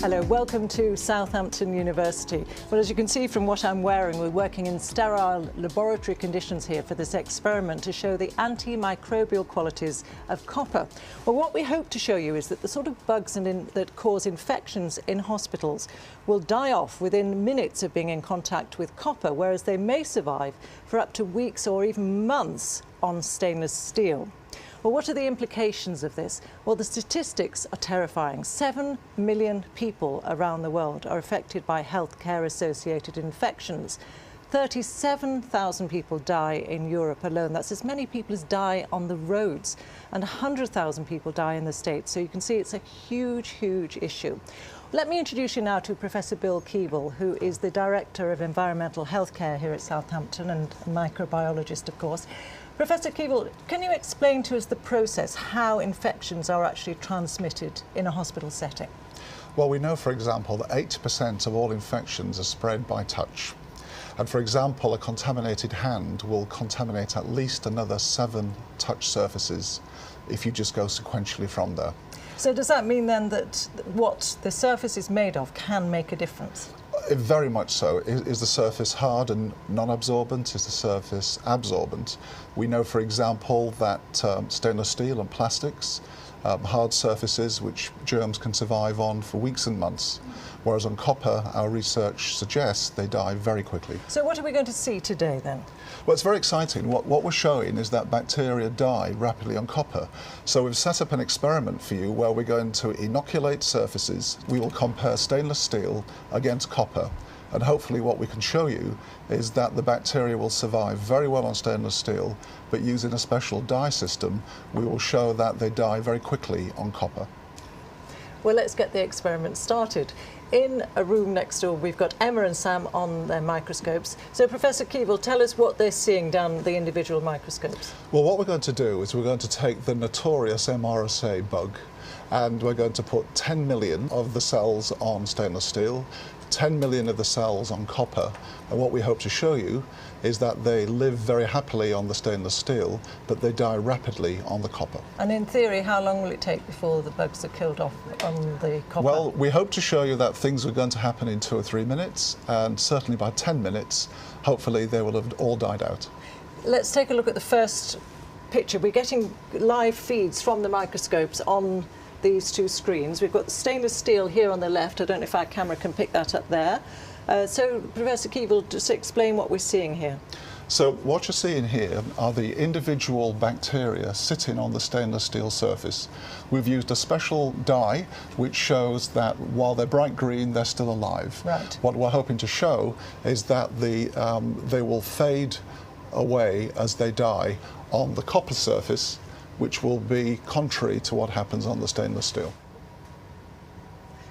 Hello, welcome to Southampton University. Well, as you can see from what I'm wearing, we're working in sterile laboratory conditions here for this experiment to show the antimicrobial qualities of copper. Well, what we hope to show you is that the sort of bugs that cause infections in hospitals will die off within minutes of being in contact with copper, whereas they may survive for up to weeks or even months on stainless steel. Well, what are the implications of this? Well, the statistics are terrifying. 7 million people around the world are affected by healthcare-associated infections. 37,000 people die in Europe alone. That's as many people as die on the roads. And 100,000 people die in the States. So you can see it's a huge, huge issue. Let me introduce you now to Professor Bill Keeble, who is the Director of Environmental Healthcare here at Southampton and a microbiologist, of course. Professor Keeble, can you explain to us the process, how infections are actually transmitted in a hospital setting? Well, we know, for example, that 80% of all infections are spread by touch. And for example, a contaminated hand will contaminate at least another 7 touch surfaces if you just go sequentially from there. So does that mean then that what the surface is made of can make a difference? Very much so. Is the surface hard and non-absorbent? Is the surface absorbent? We know, for example, that stainless steel and plastics, hard surfaces which germs can survive on for weeks and months, whereas on copper, our research suggests they die very quickly. So what are we going to see today then? Well, it's very exciting. What we're showing is that bacteria die rapidly on copper. So we've set up an experiment for you where we're going to inoculate surfaces. We will compare stainless steel against copper. And hopefully what we can show you is that the bacteria will survive very well on stainless steel, but using a special dye system, we will show that they die very quickly on copper. Well, let's get the experiment started. In a room next door, we've got Emma and Sam on their microscopes. So, Professor Keeble, tell us what they're seeing down the individual microscopes. Well, what we're going to do is we're going to take the notorious MRSA bug, and we're going to put 10 million of the cells on stainless steel, 10 million of the cells on copper, and what we hope to show you is that they live very happily on the stainless steel, but they die rapidly on the copper. And in theory, how long will it take before the bugs are killed off on the copper? Well, we hope to show you that things are going to happen in 2 or 3 minutes, and certainly by 10 minutes, hopefully they will have all died out. Let's take a look at the first picture. We're getting live feeds from the microscopes on these 2 screens. We've got the stainless steel here on the left. I don't know if our camera can pick that up there. So, Professor Keeble, just explain what we're seeing here. So what you're seeing here are the individual bacteria sitting on the stainless steel surface. We've used a special dye which shows that while they're bright green, they're still alive. Right. What we're hoping to show is that they will fade away as they die on the copper surface, which will be contrary to what happens on the stainless steel.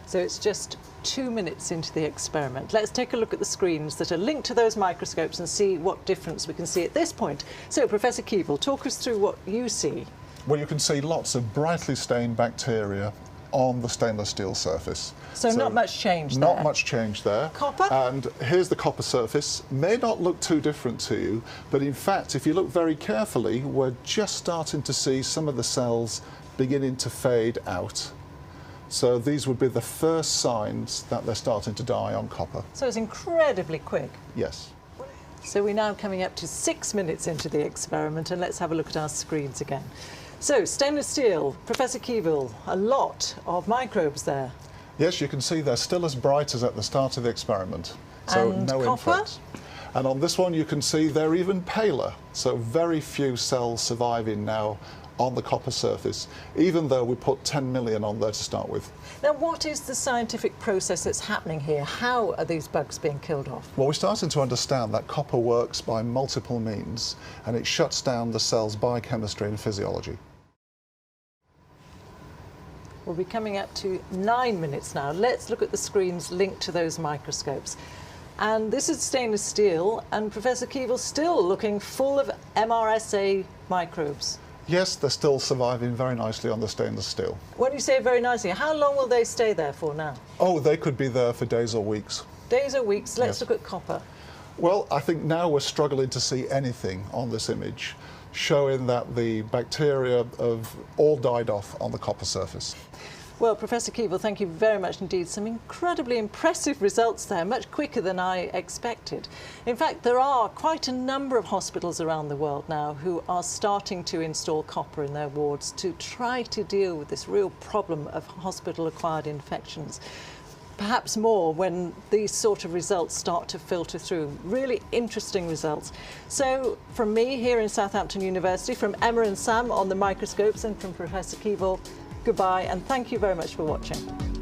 So it's just 2 minutes into the experiment. Let's take a look at the screens that are linked to those microscopes and see what difference we can see at this point. So, Professor Keeble, talk us through what you see. Well, you can see lots of brightly stained bacteria on the stainless steel surface. So not much change there? Not much change there. Copper? And here's the copper surface. May not look too different to you, but in fact, if you look very carefully, we're just starting to see some of the cells beginning to fade out. So these would be the first signs that they're starting to die on copper. So it's incredibly quick. Yes. So we're now coming up to 6 minutes into the experiment, and let's have a look at our screens again. So, stainless steel, Professor Keeble, a lot of microbes there. Yes, you can see they're still as bright as at the start of the experiment. So and no copper? infants. And on this one you can see they're even paler. So very few cells surviving now on the copper surface, even though we put 10 million on there to start with. Now, what is the scientific process that's happening here? How are these bugs being killed off? Well, we're starting to understand that copper works by multiple means, and it shuts down the cell's biochemistry and physiology. We'll be coming up to 9 minutes now. Let's look at the screens linked to those microscopes. And this is stainless steel, and Professor Keeble still looking full of MRSA microbes. Yes, they're still surviving very nicely on the stainless steel. When you say very nicely, how long will they stay there for now? Oh, they could be there for days or weeks. Days or weeks. Let's Yes. look at copper. Well, I think now we're struggling to see anything on this image, showing that the bacteria have all died off on the copper surface. Well, Professor Keeble, thank you very much indeed. Some incredibly impressive results there, much quicker than I expected. In fact, there are quite a number of hospitals around the world now who are starting to install copper in their wards to try to deal with this real problem of hospital-acquired infections. Perhaps more when these sort of results start to filter through. Really interesting results. So from me here in Southampton University, from Emma and Sam on the microscopes, and from Professor Keeble, goodbye and thank you very much for watching.